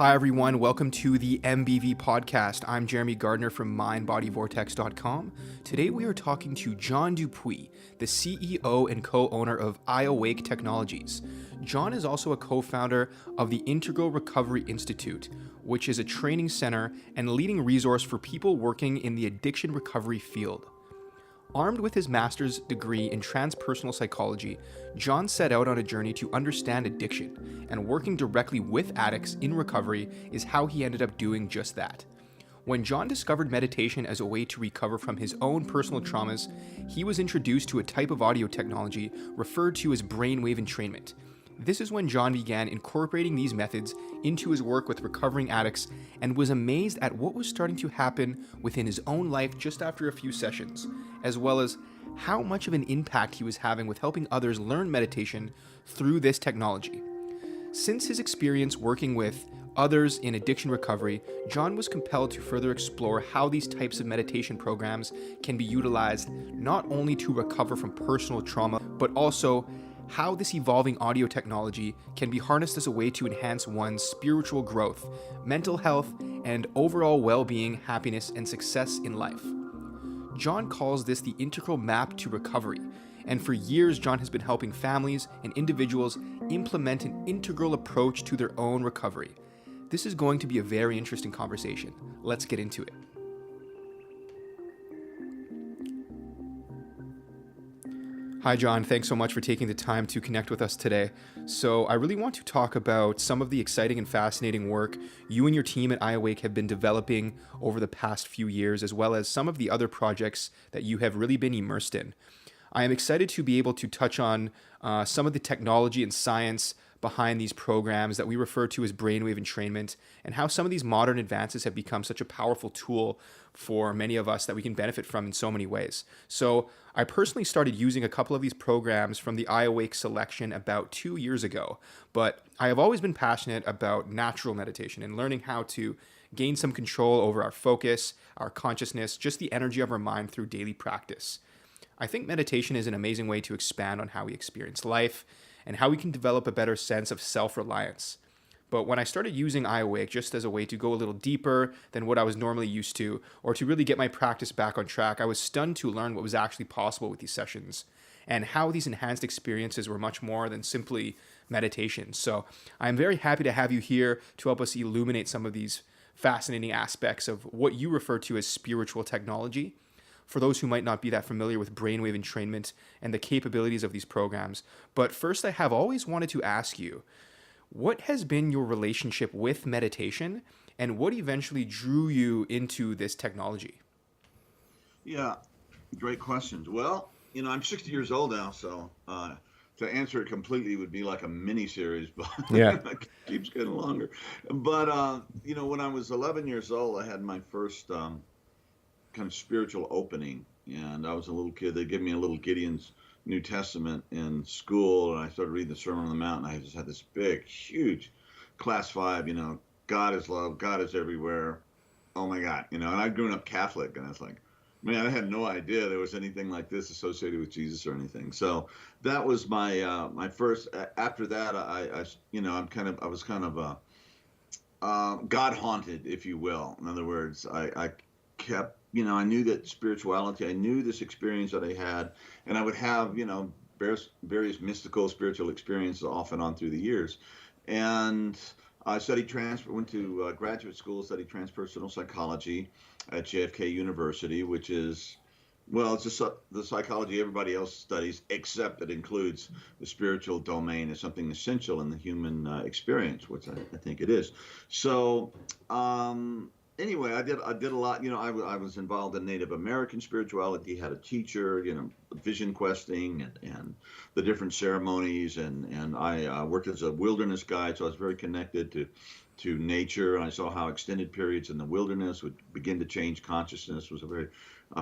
Hi, everyone. Welcome to the MBV podcast. I'm Jeremy Gardner from mindbodyvortex.com. Today, we are talking to John du Puy, the CEO and co-owner of iAwake Technologies. John is also a co-founder of the Integral Recovery Institute, which is a training center and leading resource for people working in the addiction recovery field. Armed with his master's degree in transpersonal psychology, John set out on a journey to understand addiction, and working directly with addicts in recovery is how he ended up doing just that. When John discovered meditation as a way to recover from his own personal traumas, he was introduced to a type of audio technology referred to as Brainwave entrainment. This is when John began incorporating these methods into his work with recovering addicts and was amazed at what was starting to happen within his own life just after a few sessions, as well as how much of an impact he was having with helping others learn meditation through this technology. Since his experience working with others in addiction recovery, John was compelled to further explore how these types of meditation programs can be utilized not only to recover from personal trauma, but also how this evolving audio technology can be harnessed as a way to enhance one's spiritual growth, mental health, and overall well-being, happiness, and success in life. John calls this the integral map to recovery, and for years John has been helping families and individuals implement an integral approach to their own recovery. This is going to be a very interesting conversation. Let's get into it. Hi, John. Thanks so much for taking the time to connect with us today. So I really want to talk about some of the exciting and fascinating work you and your team at iAwake have been developing over the past few years, as well as some of the other projects that you have really been immersed in. I am excited to be able to touch on some of the technology and science behind these programs that we refer to as brainwave entrainment, and how some of these modern advances have become such a powerful tool for many of us that we can benefit from in so many ways. So I personally started using a couple of these programs from the iAwake selection about 2 years ago, but I have always been passionate about natural meditation and learning how to gain some control over our focus, our consciousness, just the energy of our mind through daily practice. I think meditation is an amazing way to expand on how we experience life and how we can develop a better sense of self-reliance. But when I started using iAwake just as a way to go a little deeper than what I was normally used to, or to really get my practice back on track, I was stunned to learn what was actually possible with these sessions and how these enhanced experiences were much more than simply meditation. So I'm very happy to have you here to help us illuminate some of these fascinating aspects of what you refer to as spiritual technology. For those who might not be that familiar with brainwave entrainment and the capabilities of these programs. But first, I have always wanted to ask you, what has been your relationship with meditation and what eventually drew you into this technology? Yeah, great questions. Well, I'm 60 years old now, so to answer it completely would be like a mini series, but Yeah. it keeps getting longer. But, when I was 11 years old, I had my first kind of spiritual opening, and I was a little kid. They gave me a little Gideon's New Testament in school, and I started reading the Sermon on the Mount, and I just had this big, huge class 5, God is love, God is everywhere, oh my God, and I'd grown up Catholic, and I was like, man, I had no idea there was anything like this associated with Jesus or anything. So that was my my first. After that, I was kind of God haunted, if you will. In other words, I kept, I knew that spirituality, I knew this experience that I had, and I would have, various mystical spiritual experiences off and on through the years. And I went to graduate school, studied transpersonal psychology at JFK University, which is, well, it's just the psychology everybody else studies, except it includes the spiritual domain as something essential in the human experience, which I think it is. So, anyway, I did a lot. I was involved in Native American spirituality, had a teacher, vision questing and the different ceremonies, and I worked as a wilderness guide, so I was very connected to nature, and I saw how extended periods in the wilderness would begin to change consciousness. It was a very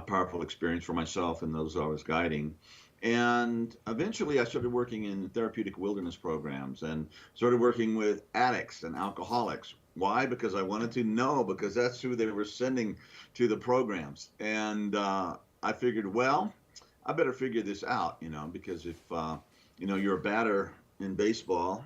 powerful experience for myself and those I was guiding. And eventually I started working in therapeutic wilderness programs and started working with addicts and alcoholics. Why? Because I wanted to know, because that's who they were sending to the programs. And I figured, well, I better figure this out, because if, you're a batter in baseball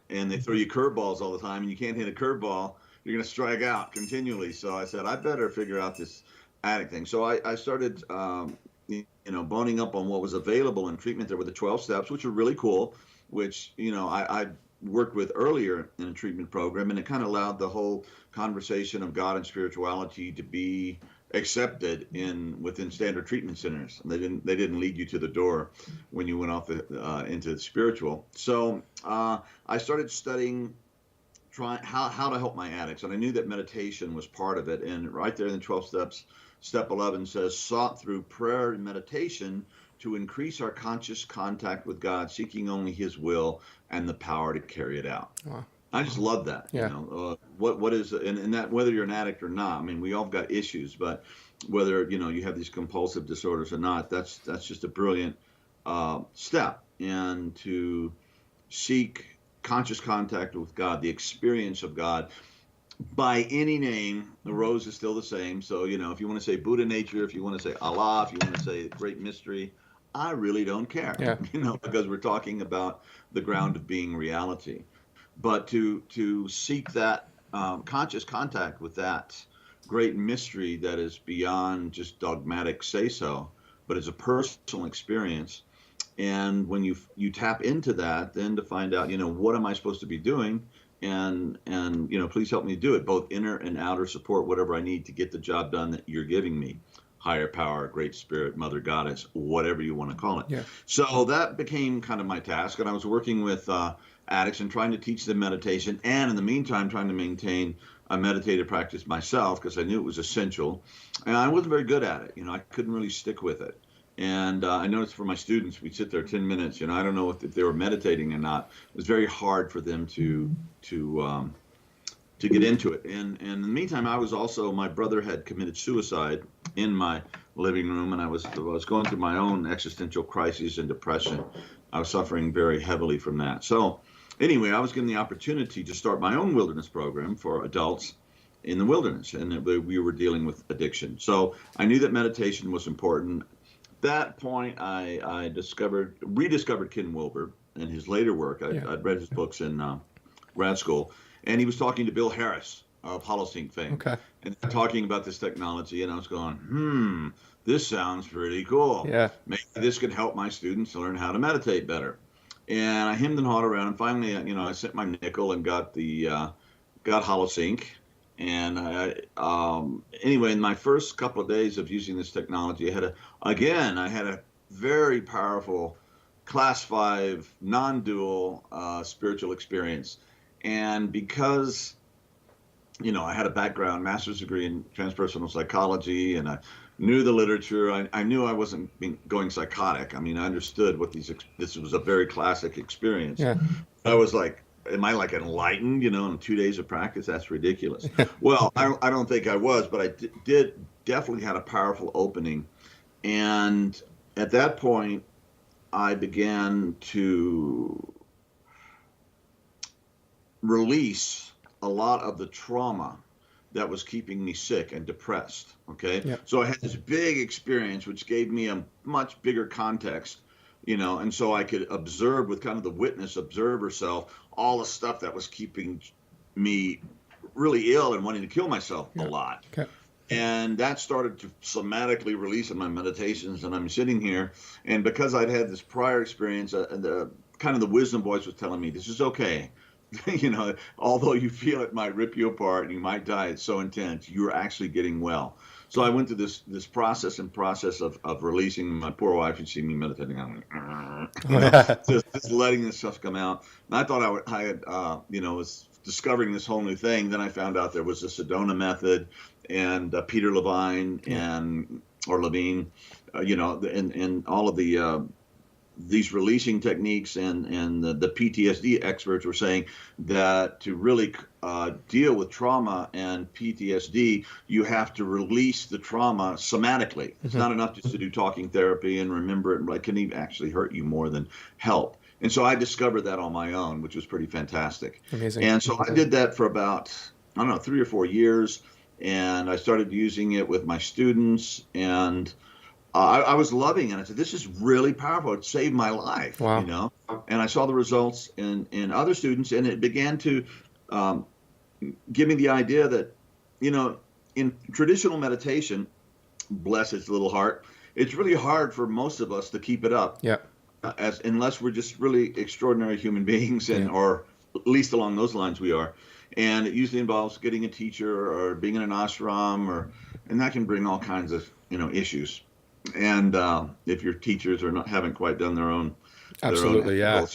and they throw you curveballs all the time, and you can't hit a curveball, you're going to strike out continually. So I said, I better figure out this addict thing. So I started, boning up on what was available in treatment. There were the 12 steps, which are really cool, which, I worked with earlier in a treatment program, and it kind of allowed the whole conversation of God and spirituality to be accepted within standard treatment centers. They didn't lead you to the door when you went off into the spiritual. So I started studying how to help my addicts, and I knew that meditation was part of it. And right there in the 12 steps, step 11 says, sought through prayer and meditation to increase our conscious contact with God, seeking only His will and the power to carry it out. Wow. I just love that. Yeah. What is, and that, whether you're an addict or not, I mean, we all got issues, but whether, you have these compulsive disorders or not, that's just a brilliant step. And to seek conscious contact with God, the experience of God by any name, the rose is still the same. So, if you want to say Buddha nature, if you want to say Allah, if you want to say great mystery, I really don't care, because we're talking about the ground of being reality. But to seek that conscious contact with that great mystery that is beyond just dogmatic say-so, but is a personal experience. And when you tap into that, then to find out, what am I supposed to be doing? And please help me do it, both inner and outer support, whatever I need to get the job done that you're giving me. Higher power, great spirit, mother goddess, whatever you want to call it. Yeah. So that became kind of my task. And I was working with addicts and trying to teach them meditation. And in the meantime, trying to maintain a meditative practice myself, because I knew it was essential. And I wasn't very good at it. I couldn't really stick with it. And I noticed for my students, we'd sit there 10 minutes. I don't know if they were meditating or not. It was very hard for them to get into it. And in the meantime, my brother had committed suicide in my living room, and I was going through my own existential crises and depression. I was suffering very heavily from that. So anyway, I was given the opportunity to start my own wilderness program for adults in the wilderness, and we were dealing with addiction. So I knew that meditation was important. At that point, I rediscovered Ken Wilber and his later work. I'd read his books in grad school, and he was talking to Bill Harris of Holosync fame, and talking about this technology, and I was going, this sounds pretty cool. Yeah. Maybe this could help my students learn how to meditate better. And I hemmed and hawed around, and finally, I sent my nickel and got Holosync. And anyway, in my first couple of days of using this technology, I had a very powerful class 5 non-dual spiritual experience. And because I had a background, master's degree in transpersonal psychology, and I knew the literature. I knew I wasn't going psychotic. I mean, I understood this was a very classic experience. Yeah. I was like, am I like enlightened, in 2 days of practice? That's ridiculous. Well, I don't think I was, but I did definitely had a powerful opening. And at that point, I began to release a lot of the trauma that was keeping me sick and depressed. Okay. Yep. So I had this big experience, which gave me a much bigger context, and so I could observe with kind of the witness observer self, all the stuff that was keeping me really ill and wanting to kill myself a lot. Okay. And that started to somatically release in my meditations. And I'm sitting here, and because I'd had this prior experience, the wisdom voice was telling me, this is okay. Although you feel it might rip you apart and you might die, it's so intense, you're actually getting well. So I went through this process of releasing. My poor wife had seen me meditating. I'm like, just letting this stuff come out. And I thought I had was discovering this whole new thing. Then I found out there was the Sedona method and Peter Levine Levine, and all of the these releasing techniques, and the PTSD experts were saying that to really deal with trauma and PTSD, you have to release the trauma somatically. It's not enough just to do talking therapy and remember it. It can even actually hurt you more than help. And so I discovered that on my own, which was pretty fantastic. Amazing. And so I did that for about, 3 or 4 years, and I started using it with my students, and I was loving it. I said, this is really powerful. It saved my life, Wow. And I saw the results in other students, and it began to um, give me the idea that, in traditional meditation, bless its little heart, it's really hard for most of us to keep it up, Yeah. as unless we're just really extraordinary human beings, Yeah. or at least along those lines we are. And it usually involves getting a teacher or being in an ashram, and that can bring all kinds of issues. And if your teachers haven't quite done their own Absolutely. Yeah.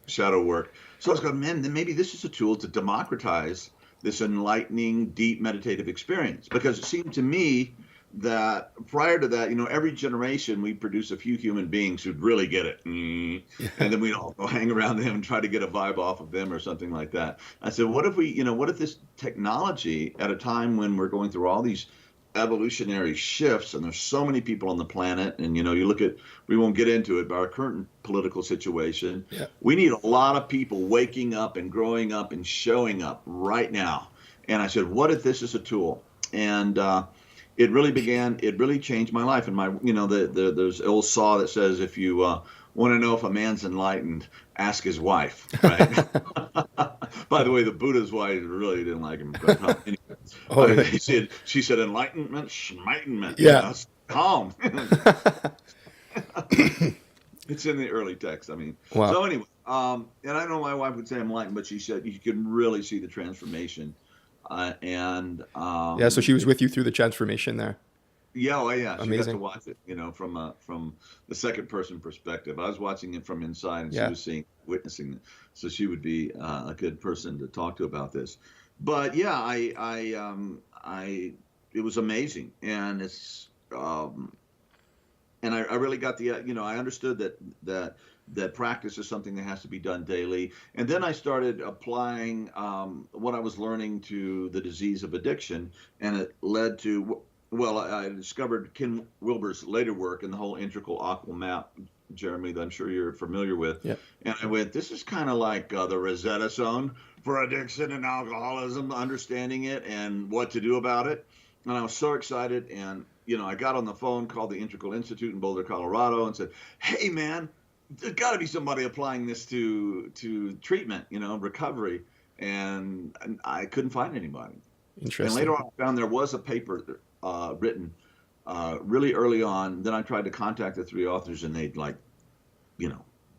shadow work. So I was going, man, then maybe this is a tool to democratize this enlightening, deep meditative experience. Because it seemed to me that prior to that, every generation we produce a few human beings who'd really get it. And then we'd all go hang around them and try to get a vibe off of them or something like that. I said, what if this technology, at a time when we're going through all these evolutionary shifts, and there's so many people on the planet, and you look at, we won't get into it, but our current political situation, we need a lot of people waking up and growing up and showing up right now. And I said, what if this is a tool? And it really changed my life. And there's an old saw that says, if you want to know if a man's enlightened, ask his wife, right? By the way, the Buddha's wife really didn't like him. But, anyway, she said, enlightenment, schmightenment. Yeah. Calm. It's in the early text. I mean, Wow. So anyway, and I know my wife would say I'm enlightened, but she said you can really see the transformation. So she was with you through the transformation there. Yeah, oh yeah, she got Amazing. to watch it, from the second person perspective. I was watching it from inside, and Yeah. she was witnessing it. So she would be a good person to talk to about this. But yeah, it was amazing, and I really got I understood that practice is something that has to be done daily. And then I started applying what I was learning to the disease of addiction, and it led to, well, I discovered Ken Wilber's later work in the whole integral aqua map, Jeremy, that I'm sure you're familiar with. Yep. And I went, this is kind of like the Rosetta Stone for addiction and alcoholism, understanding it and what to do about it. And I was so excited. And, I got on the phone, called the Integral Institute in Boulder, Colorado, and said, hey, man, there's got to be somebody applying this to treatment, recovery. And I couldn't find anybody. Interesting. And later on, I found there was a paper written really early on. Then I tried to contact the three authors, and they'd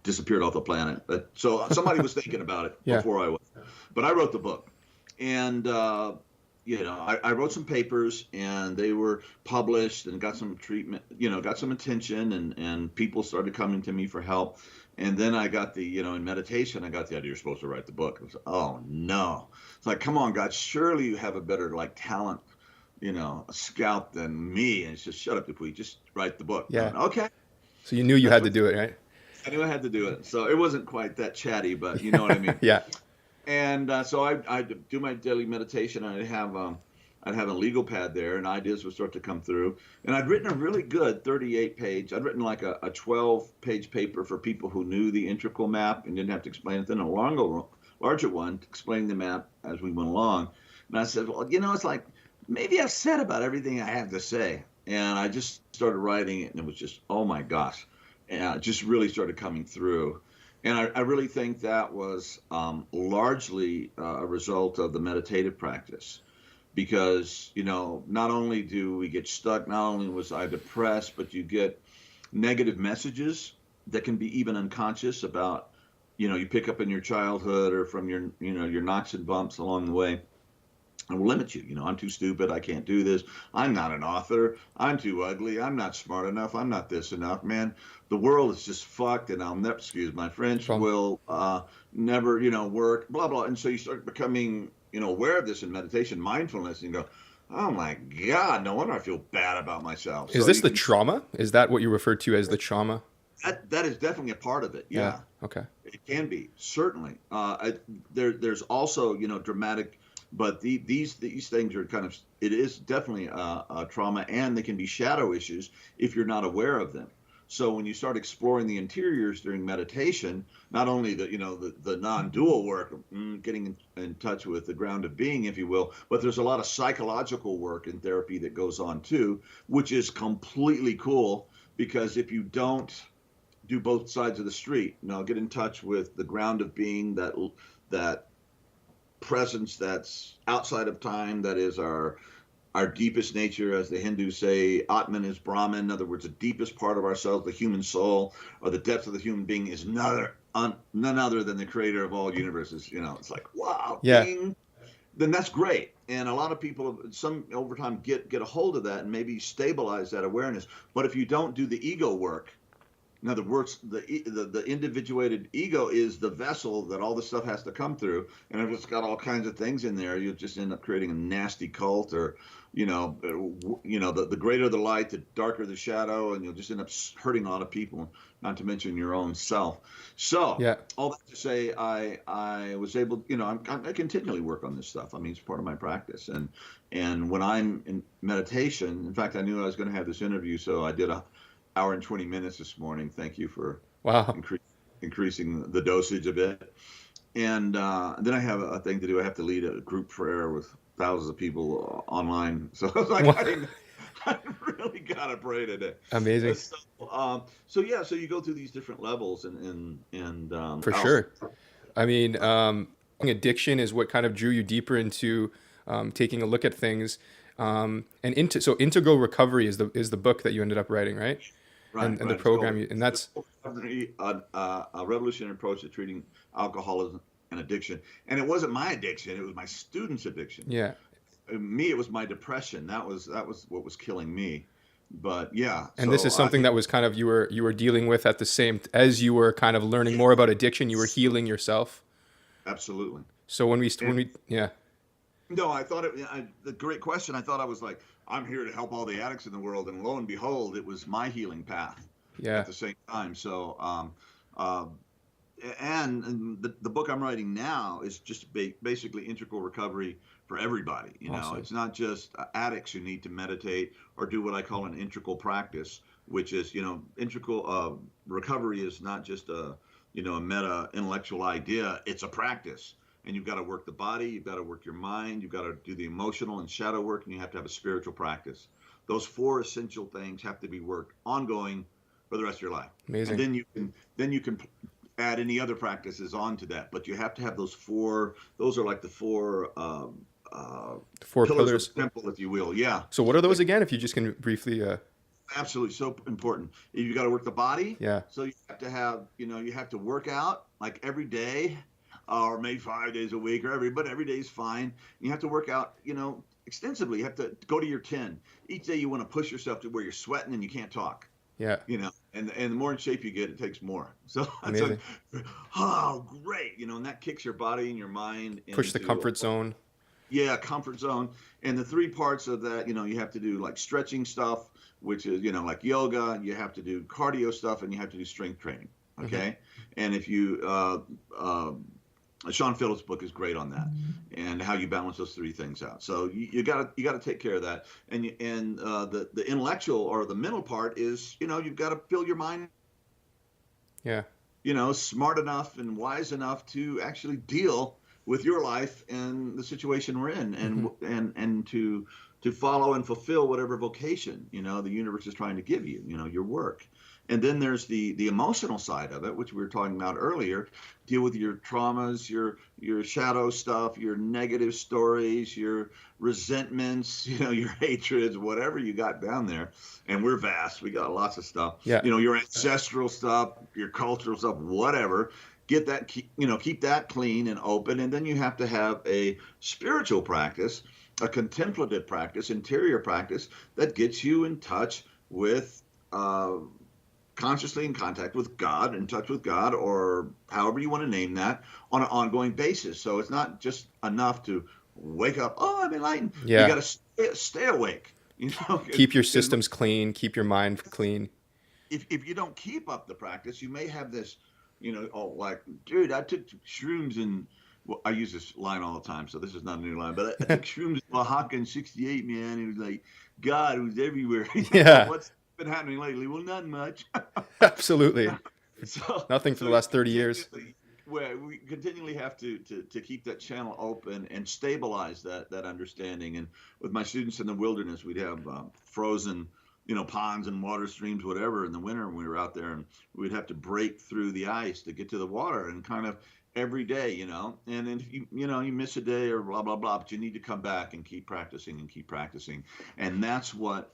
disappeared off the planet. But so somebody was thinking about it before I was. But I wrote the book, and I wrote some papers, and they were published and got some treatment, got some attention, and people started coming to me for help. And then I got in meditation, I got the idea you're supposed to write the book. I was like, oh no. It's like, come on, God, surely you have a better talent, a scout than me. And it's just, shut up, Dupuy, just write the book. Yeah. Okay. So you knew you had to do it, right? I knew I had to do it. So it wasn't quite that chatty, but you know what I mean? Yeah. And so I do my daily meditation. I'd have a legal pad there, and ideas would start to come through. And I'd written a really good 38-page. I'd written like a 12-page paper for people who knew the integral map and didn't have to explain it. Then a larger one explaining the map as we went along. And I said, well, it's like, maybe I've said about everything I have to say. And I just started writing it, and it was just, oh my gosh. And it just really started coming through. And I really think that was largely a result of the meditative practice. Because, not only do we get stuck, not only was I depressed, but you get negative messages that can be even unconscious about, you pick up in your childhood or from your knocks and bumps along the way. And will limit you. I'm too stupid. I can't do this. I'm not an author. I'm too ugly. I'm not smart enough. I'm not this enough. Man, the world is just fucked, and I'll never, excuse my French, will never, work, blah, blah. And so you start becoming, aware of this in meditation, mindfulness, and you go, oh my God, no wonder I feel bad about myself. Is this the trauma? Is that what you refer to as the trauma? That is definitely a part of it. Yeah. Okay. It can be, certainly. There's also, dramatic. But these things are it is definitely a trauma, and they can be shadow issues if you're not aware of them. So when you start exploring the interiors during meditation, not only the non-dual work, getting in touch with the ground of being, if you will, but there's a lot of psychological work in therapy that goes on too, which is completely cool, because if you don't do both sides of the street, get in touch with the ground of being, that presence that's outside of time, that is our deepest nature, as the Hindus say. Atman is Brahman. In other words, the deepest part of ourselves, the human soul, or the depth of the human being, is none other than the creator of all universes. It's like, wow, Yeah. ding. Then that's great. And a lot of people, some over time, get a hold of that and maybe stabilize that awareness. But if you don't do the ego work, in other words, the individuated ego is the vessel that all this stuff has to come through. And if it's got all kinds of things in there, you'll just end up creating a nasty cult, or, the greater the light, the darker the shadow, and you'll just end up hurting a lot of people, not to mention your own self. So all that to say, I was able, I continually work on this stuff. I mean, it's part of my practice. And when I'm in meditation, in fact, I knew I was going to have this interview, so I did a hour and 20 minutes this morning. Thank you for increasing the dosage a bit. And then I have a thing to do. I have to lead a group prayer with thousands of people online. So I was like, I really got to pray today. Amazing. So you go through these different levels and for sure. I mean, addiction is what kind of drew you deeper into taking a look at things. And Integral Recovery is the book that you ended up writing, right? And the program, and that's a revolutionary approach to treating alcoholism and addiction. And it wasn't my addiction; it was my students' addiction. Yeah. Me, it was my depression. That was what was killing me. But yeah. And this is something that was kind of you were dealing with at the same as you were kind of learning more about addiction. You were healing yourself. Absolutely. So when we No, I thought the great question. I thought I was like, I'm here to help all the addicts in the world, and lo and behold, it was my healing path. Yeah. At the same time. So, and the book I'm writing now is just basically integral recovery for everybody. Awesome. It's not just addicts who need to meditate or do what I call an integral practice, which is, integral recovery is not just a meta intellectual idea. It's a practice. And you've got to work the body, you've got to work your mind, you've got to do the emotional and shadow work, and you have to have a spiritual practice. Those 4 essential things have to be worked ongoing for the rest of your life. Amazing. And then you can add any other practices onto that, but you have to have those 4. Those are like the 4 pillars of the temple, if you will. Yeah. So what are those again? If you just can briefly. Absolutely, so important. You got to work the body. Yeah. So you have to have, you have to work out like every day. Or maybe 5 days a week, but every day is fine. You have to work out, extensively. You have to go to your 10. Each day you want to push yourself to where you're sweating and you can't talk. Yeah. And the more in shape you get, it takes more. So amazing. Oh, great. And that kicks your body and your mind. Push the comfort zone. Yeah, comfort zone. And the 3 parts of that, you have to do like stretching stuff, which is, like yoga. You have to do cardio stuff, and you have to do strength training. Okay. Mm-hmm. And if you, Sean Phillips' book is great on that, and how you balance those 3 things out. So you got to take care of that, and the intellectual or the mental part is you've got to fill your mind. Yeah. Smart enough and wise enough to actually deal with your life and the situation we're in, and to follow and fulfill whatever vocation the universe is trying to give you. Your work. And then there's the emotional side of it, which we were talking about earlier. Deal with your traumas, your shadow stuff, your negative stories, your resentments, your hatreds, whatever you got down there. And we're vast. We got lots of stuff. Yeah. Your ancestral stuff, your cultural stuff, whatever. Get that, keep that clean and open. And then you have to have a spiritual practice, a contemplative practice, interior practice that gets you in touch with consciously in contact with God, in touch with God, or however you want to name that, on an ongoing basis. So it's not just enough to wake up, oh, I'm enlightened. Yeah. You got to stay awake. Keep your systems clean, keep your mind clean. If you don't keep up the practice, you may have this, like, dude, I took shrooms and, well, I use this line all the time, so this is not a new line, but I took shrooms in Oaxaca in '68, man. It was like, God, it was everywhere. Yeah. What's been happening lately? Well, not much. Absolutely. So, nothing for the last 30 years. Well, we continually have to keep that channel open and stabilize that understanding. And with my students in the wilderness, we'd have frozen ponds and water streams, whatever, in the winter when we were out there, and we'd have to break through the ice to get to the water, and kind of every day, and then if you miss a day or blah, blah, blah, but you need to come back and keep practicing and keep practicing. And that's what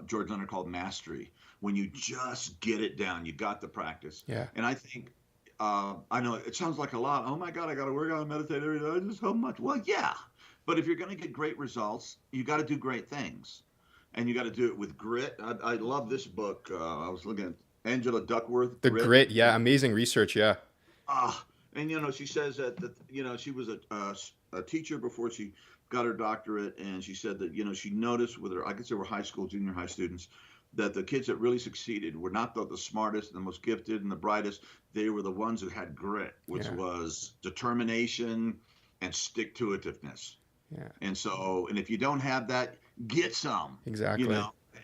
George Leonard called mastery. When you just get it down, you got the practice. Yeah. And I think, I know it sounds like a lot. Oh my God, I got to work out and meditate every day. Just how much? Well, yeah. But if you're going to get great results, you got to do great things. And you got to do it with grit. I love this book. I was looking at Angela Duckworth. The grit. Yeah. Amazing research. Yeah. And she says that she was a teacher before she got her doctorate, and she said that she noticed with her, I guess they were high school, junior high students, that the kids that really succeeded were not the smartest and the most gifted and the brightest. They were the ones who had grit, which was determination and stick-to-itiveness. Yeah. And if you don't have that, get some. Exactly.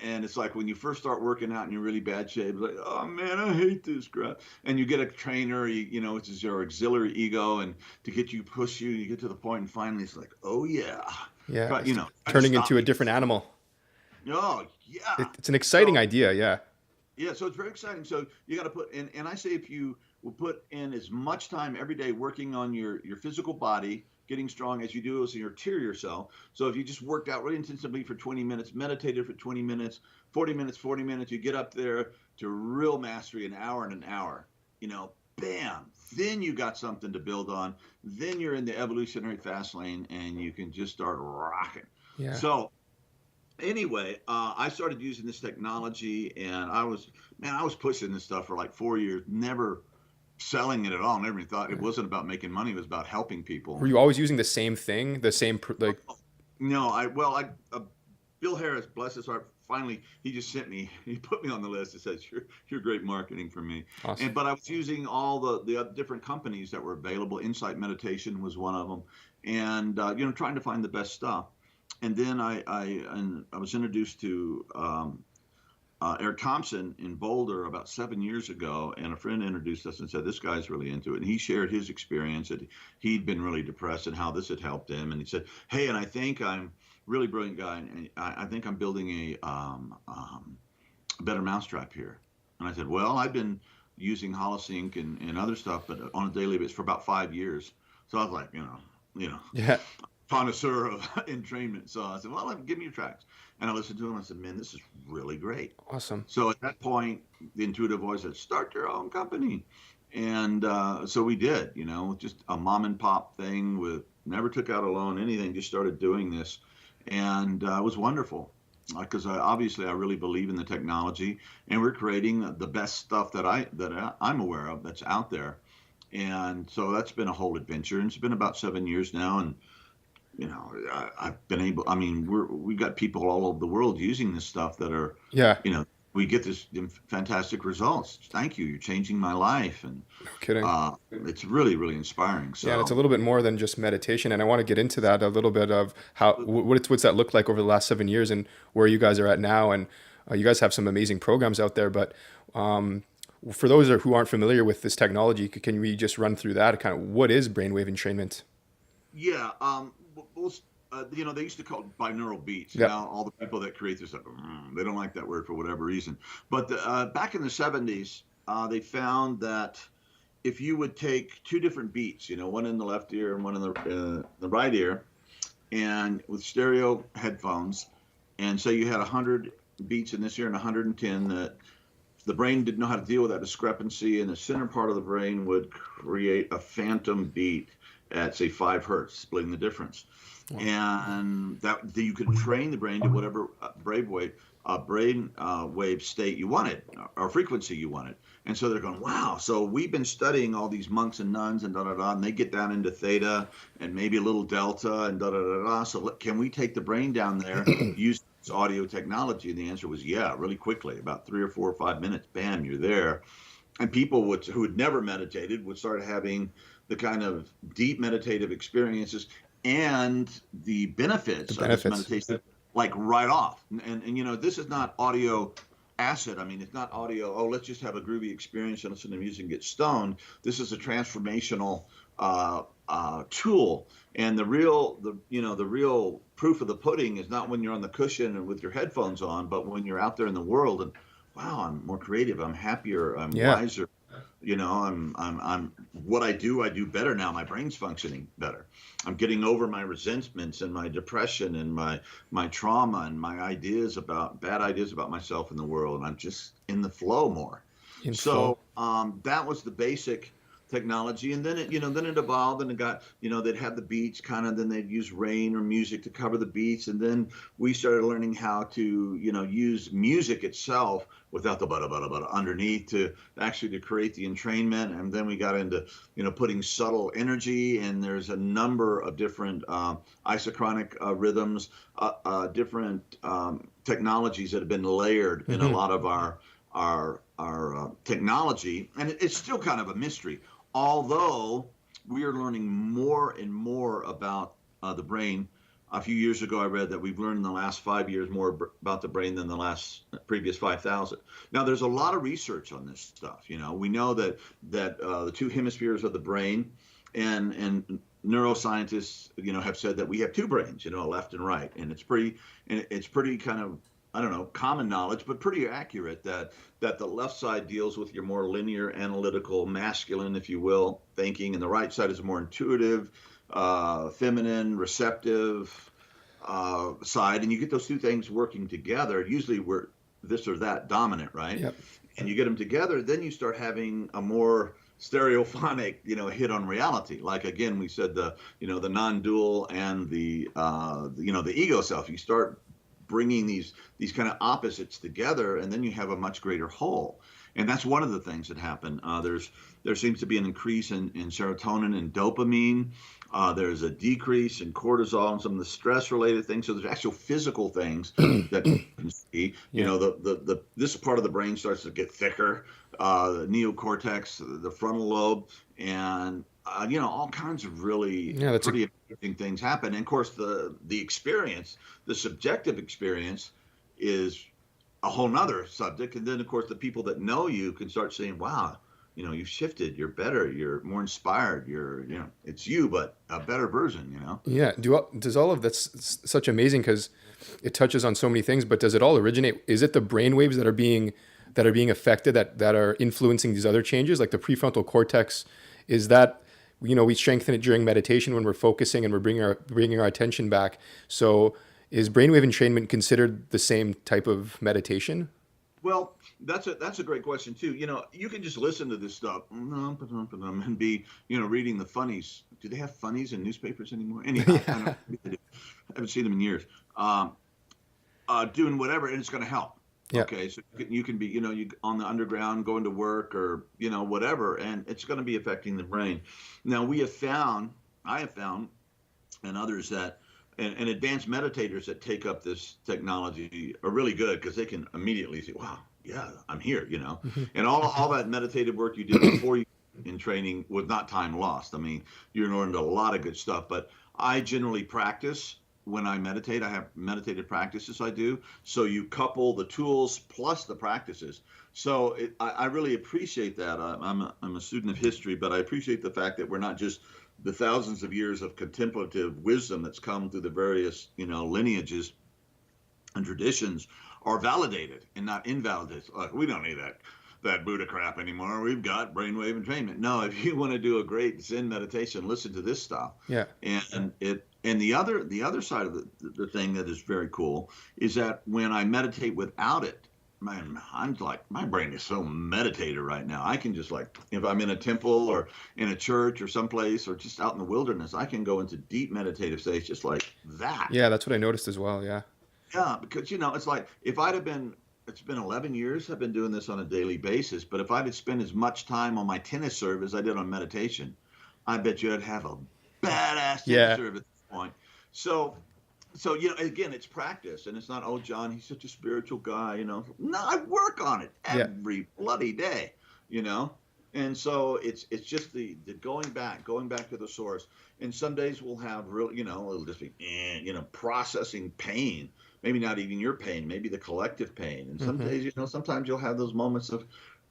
And it's like when you first start working out in your really bad shape, it's like, oh man, I hate this crap. And you get a trainer, which is your auxiliary ego, and to get you, push you, you get to the point, and finally it's like, oh yeah. Yeah. But, turning into a different animal. Oh yeah. It's an exciting idea. Yeah. Yeah. So it's very exciting. So you got to put in, and I say if you will put in as much time every day working on your physical body, getting strong as you do as your interior self. So if you just worked out really intensively for 20 minutes, meditated for 20 minutes, 40 minutes, you get up there to real mastery, an hour and an hour, bam, then you got something to build on. Then you're in the evolutionary fast lane and you can just start rocking. Yeah. So anyway, I started using this technology, and I was pushing this stuff for like 4 years, never selling it at all. Never even thought it wasn't about making money. It was about helping people. Were you always using the same thing? The same, like? No, Bill Harris, bless his heart, finally, he just he put me on the list. He says, you're great marketing for me. Awesome. But I was using all the different companies that were available. Insight Meditation was one of them. And, trying to find the best stuff. And then I was introduced to Eric Thompson in Boulder about 7 years ago, and a friend introduced us and said, this guy's really into it. And he shared his experience that he'd been really depressed and how this had helped him. And he said, hey, and I think I'm a really brilliant guy, and I think I'm building a better mousetrap here. And I said, well, I've been using Holosync and other stuff, but on a daily basis for about 5 years. So I was like, Yeah. connoisseur of entrainment. So I said, well, give me your tracks. And I listened to him. I said, man, this is really great. Awesome. So at that point, the intuitive voice said, start your own company. And so we did, just a mom and pop thing never took out a loan, anything, just started doing this. And it was wonderful because obviously I really believe in the technology, and we're creating the best stuff that I'm aware of that's out there. And so that's been a whole adventure. And it's been about 7 years now. And I've been able, we've got people all over the world using this stuff that are, we get this fantastic results. Thank you. You're changing my life. And no kidding. It's really, really inspiring. So yeah, it's a little bit more than just meditation. And I want to get into that a little bit of how, what's that look like over the last 7 years and where you guys are at now. And you guys have some amazing programs out there, but, for those who aren't familiar with this technology, can we just run through that? Kind of what is brainwave entrainment? Yeah. They used to call it binaural beats. Yep. Now all the people that create this, they don't like that word for whatever reason. But back in the 70s, they found that if you would take two different beats, one in the left ear and one in the right ear, and with stereo headphones, and say you had 100 beats in this ear and 110, that the brain didn't know how to deal with that discrepancy, and the center part of the brain would create a phantom beat at, say, 5 hertz, splitting the difference. Wow. And that you could train the brain to whatever brainwave state you wanted, or frequency you wanted. And so they're going, wow. So we've been studying all these monks and nuns and and they get down into theta and maybe a little delta and So can we take the brain down there, use audio technology? And the answer was yeah, really quickly, about 3 or 4 or 5 minutes, bam, you're there. And people who had never meditated would start having the kind of deep meditative experiences and the benefits of this meditation, like right off. And this is not audio acid. It's not audio, oh, let's just have a groovy experience and listen to music and get stoned. This is a transformational tool. And the real proof of the pudding is not when you're on the cushion and with your headphones on, but when you're out there in the world and wow, I'm more creative, I'm happier, I'm Yeah. wiser. I'm what I do better now. My brain's functioning better. I'm getting over my resentments and my depression and my trauma and my bad ideas about myself and the world. And I'm just in the flow more. In flow. So that was the basic technology, and then it evolved, and it got, they'd have the beats kind of, then they'd use rain or music to cover the beats, and then we started learning how to use music itself without the bada underneath to create the entrainment. And then we got into putting subtle energy, and there's a number of different isochronic rhythms, different technologies that have been layered in a lot of our technology, and it's still kind of a mystery. Although we are learning more and more about the brain. A few years ago, I read that we've learned in the last 5 years more about the brain than the previous 5,000. Now, there's a lot of research on this stuff. We know that the two hemispheres of the brain, and neuroscientists, have said that we have two brains, left and right, and it's pretty kind of, I don't know, common knowledge, but pretty accurate that the left side deals with your more linear, analytical, masculine, if you will, thinking, and the right side is more intuitive, feminine, receptive side. And you get those two things working together. Usually we're this or that dominant, right? Yep. And you get them together, then you start having a more stereophonic, hit on reality. Like, again, we said the non-dual and the ego self. You start bringing these kind of opposites together, and then you have a much greater whole. And that's one of the things that happen. There seems to be an increase in serotonin and dopamine. There's a decrease in cortisol and some of the stress-related things. So there's actual physical things that you can see. Yeah. This part of the brain starts to get thicker. The neocortex, the frontal lobe, and all kinds of really pretty interesting things happen. And of course, the experience, the subjective experience, is a whole nother subject. And then, of course, the people that know you can start saying, wow, you've shifted, you're better, you're more inspired, it's you, but a better version, Yeah. Does all of that's such amazing, because it touches on so many things, but does it all originate? Is it the brainwaves that are being affected that are influencing these other changes, like the prefrontal cortex? Is that, we strengthen it during meditation when we're focusing and we're bringing our attention back. So is brainwave entrainment considered the same type of meditation? Well, that's a great question too. You can just listen to this stuff and be, reading the funnies. Do they have funnies in newspapers anymore? Anyhow, I haven't seen them in years. Doing whatever, and it's going to help. Yeah. Okay, so you can be, you on the underground, going to work, or whatever, and it's going to be affecting the brain. Now, I have found, and others that, and advanced meditators that take up this technology are really good, because they can immediately say, wow, yeah, I'm here, and all that meditative work you did before you in training was not time lost. I mean, you learned a lot of good stuff. But I generally practice. When I meditate, I have meditative practices I do. So you couple the tools plus the practices. So I really appreciate that. I'm a student of history, but I appreciate the fact that we're not just the thousands of years of contemplative wisdom that's come through the various, lineages and traditions are validated and not invalidated. Like, we don't need that Buddha crap anymore. We've got brainwave entrainment. No, if you want to do a great Zen meditation, listen to this stuff. Yeah. And the other side of the thing that is very cool is that when I meditate without it, man, I'm like, my brain is so meditative right now. I can just, like, if I'm in a temple or in a church or someplace or just out in the wilderness, I can go into deep meditative states just like that. Yeah, that's what I noticed as well. Yeah. Yeah, because, it's like if I'd have been, it's been 11 years I've been doing this on a daily basis, but if I'd have spent as much time on my tennis serve as I did on meditation, I bet you I'd have a badass tennis serve at this point. So again, it's practice, and it's not, oh, John, he's such a spiritual guy, No, I work on it every bloody day, And so it's just the going back to the source. And some days we'll have real, it'll just be, processing pain. Maybe not even your pain, maybe the collective pain. And some days, sometimes you'll have those moments of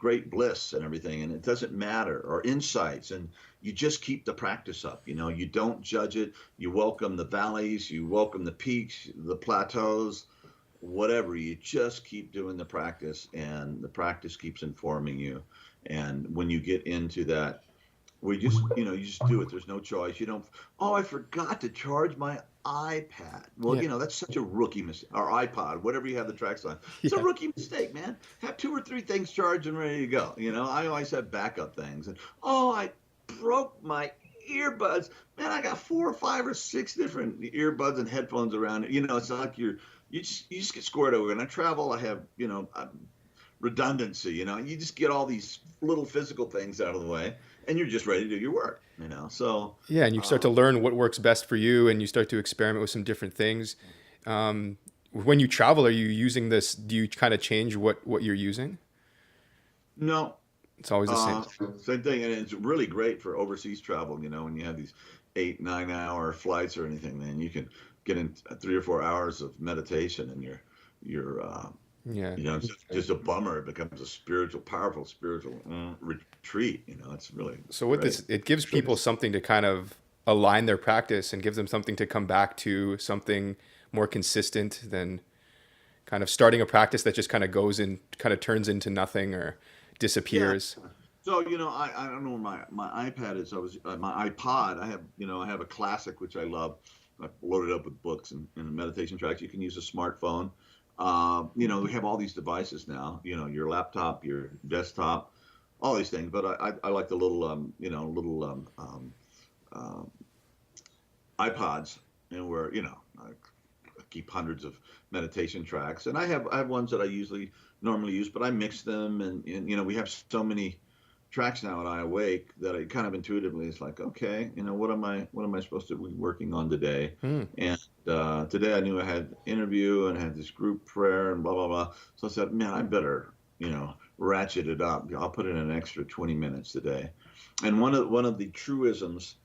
great bliss and everything, and it doesn't matter, or insights, and you just keep the practice up. You don't judge it. You welcome the valleys, you welcome the peaks, the plateaus, whatever. You just keep doing the practice, and the practice keeps informing you. And when you get into that, you just do it. There's no choice. You don't, oh, I forgot to charge my iPad. Well, Yeah. that's such a rookie mistake. Or iPod, whatever you have the tracks on. It's a Yeah. rookie mistake, man. Have 2 or 3 things charged and ready to go. I always have backup things. And, oh, I broke my earbuds. Man, I got 4 or 5 or 6 different earbuds and headphones around. It's like you just get squared away. When I travel, I have, redundancy. You just get all these little physical things out of the way, and you're just ready to do your work. So Yeah, and you start to learn what works best for you, and you start to experiment with some different things. When you travel, are you using this? Do you kind of change what you're using? no, It's always the same. same thing, and it's really great for overseas travel. When you have these 8-9 hour flights or anything, then you can get in 3 or 4 hours of meditation, and you're Yeah. it's just a bummer. It becomes a powerful spiritual retreat. It's really So with great. this, it gives people something to kind of align their practice and gives them something to come back to, something more consistent than kind of starting a practice that just kind of goes and kind of turns into nothing or Yeah. disappears. So I don't know where my iPad is. My iPod. I have a classic which I love. I loaded up with books and meditation tracks. You can use a smartphone. We have all these devices now. Your laptop, your desktop, all these things. But I like the little iPods, and where I keep hundreds of meditation tracks, and I have ones that I normally use, but I mix them, and we have so many tracks now at iAwake that I kind of intuitively, it's like, okay, what am I supposed to be working on today? Hmm. And today I knew I had interview and I had this group prayer and blah blah blah. So I said, man, I better ratchet it up. I'll put in an extra 20 minutes today. And one of the truisms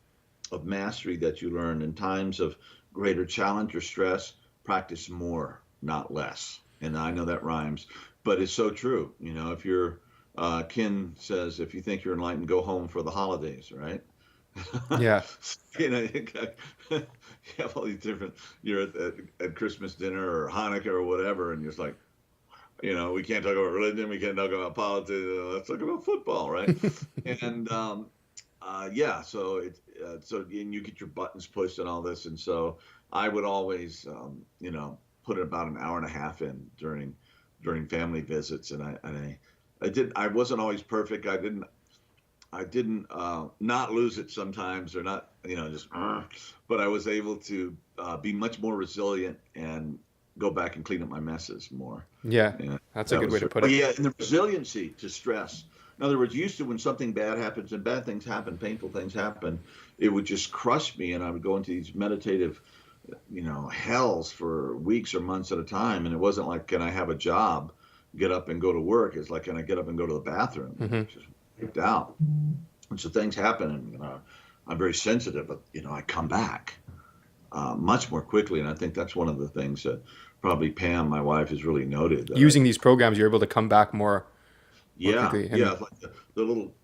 of mastery that you learn in times of greater challenge or stress, practice more, not less. And I know that rhymes, but it's so true. If you're Ken says, if you think you're enlightened, go home for the holidays, right? Yeah. You have all these different, you're at Christmas dinner or Hanukkah or whatever, and you're just like, we can't talk about religion, we can't talk about politics, let's talk about football, right? And yeah, so and you get your buttons pushed and all this, and so I would always, put about an hour and a half in during family visits, and I wasn't always perfect. I didn't not lose it sometimes, or not, just, but I was able to be much more resilient and go back and clean up my messes more. Yeah. Yeah, That's a good way to put it. Yeah, and the resiliency to stress. In other words, used to, when something bad happens, and bad things happen, painful things happen, it would just crush me, and I would go into these meditative, hells for weeks or months at a time. And it wasn't like, can I have a job, get up and go to work? It's like, can I get up and go to the bathroom? Mm-hmm. Just freaked out. And so things happen, and I'm very sensitive, but I come back much more quickly. And I think that's one of the things that probably Pam, my wife, has really noted. Using these programs, you're able to come back more Yeah, quickly. yeah, like the little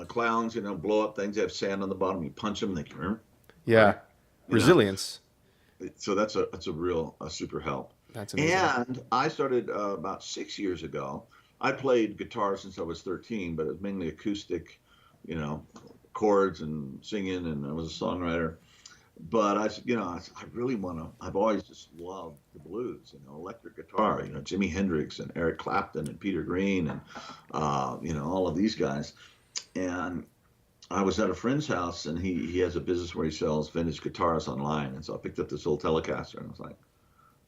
clowns, blow up things. They have sand on the bottom. You punch them, they can. Yeah. Right? Resilience. So that's a super help. That's amazing. And I started about 6 years ago. I played guitar since I was 13, but it was mainly acoustic, chords and singing, and I was a songwriter. But I really want to. I've always just loved the blues, electric guitar, Jimi Hendrix and Eric Clapton and Peter Green and all of these guys. And I was at a friend's house, and he has a business where he sells vintage guitars online. And so I picked up this old Telecaster, and I was like,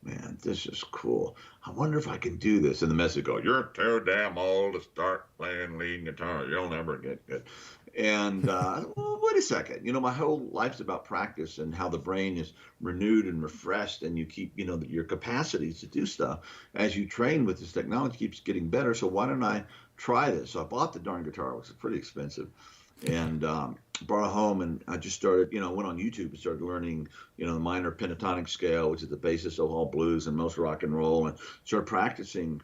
man, this is cool. I wonder if I can do this. And the message goes, you're too damn old to start playing lead guitar. You'll never get good. And well, wait a second. My whole life's about practice and how the brain is renewed and refreshed, and you keep, your capacities to do stuff as you train with this technology keeps getting better. So why don't I try this? So I bought the darn guitar, which is pretty expensive. and brought it home, and I just started, went on YouTube and started learning, the minor pentatonic scale, which is the basis of all blues and most rock and roll, and started practicing,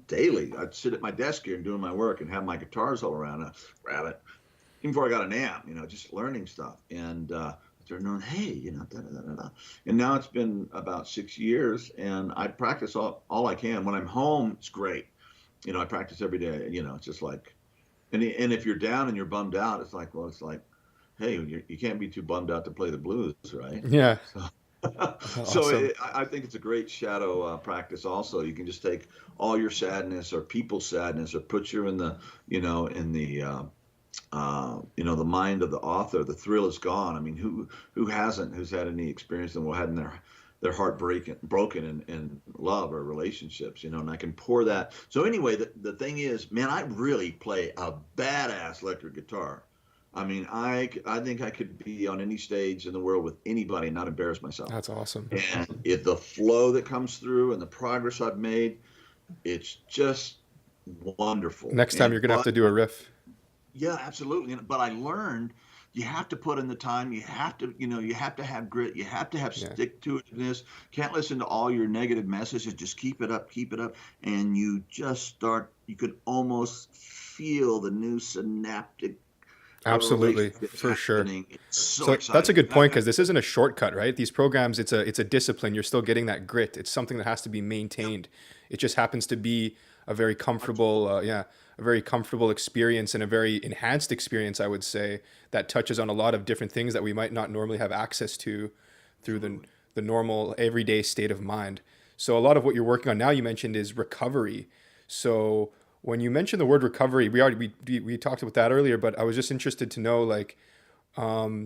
daily. I'd sit at my desk here and doing my work and have my guitars all around, grab it, even before I got an amp, just learning stuff. And started knowing, hey, da, da, da, da, da. And now it's been about 6 years, and I practice all I can. When I'm home, it's great. I practice every day. It's just like, and if you're down and you're bummed out, it's like, hey, you can't be too bummed out to play the blues, right? Yeah. So Awesome. I think it's a great shadow practice. Also, you can just take all your sadness or people's sadness, or put you in the, in the, the mind of the author. The thrill is gone. I mean, who hasn't, who's had any experience and had in their heart broken in love or relationships, and I can pour that. So anyway, the thing is, man, I really play a badass electric guitar. I mean, I think I could be on any stage in the world with anybody and not embarrass myself. That's awesome. And if the flow that comes through and the progress I've made, it's just wonderful. Next time you're going to have to do a riff. Yeah, absolutely. But I learned you have to put in the time. You have to, you have to have grit. You have to have stick-to-itiveness. Can't listen to all your negative messages. Just keep it up, and you can almost feel the new synaptic. Absolutely, for sure. So that's a good point, because this isn't a shortcut, right? These programs, it's a discipline. You're still getting that grit. It's something that has to be maintained. It just happens to be a very comfortable, a very comfortable experience, and a very enhanced experience, I would say, that touches on a lot of different things that we might not normally have access to through the normal everyday state of mind. So a lot of what you're working on now, you mentioned, is recovery. So when you mentioned the word recovery, we talked about that earlier, but I was just interested to know, like,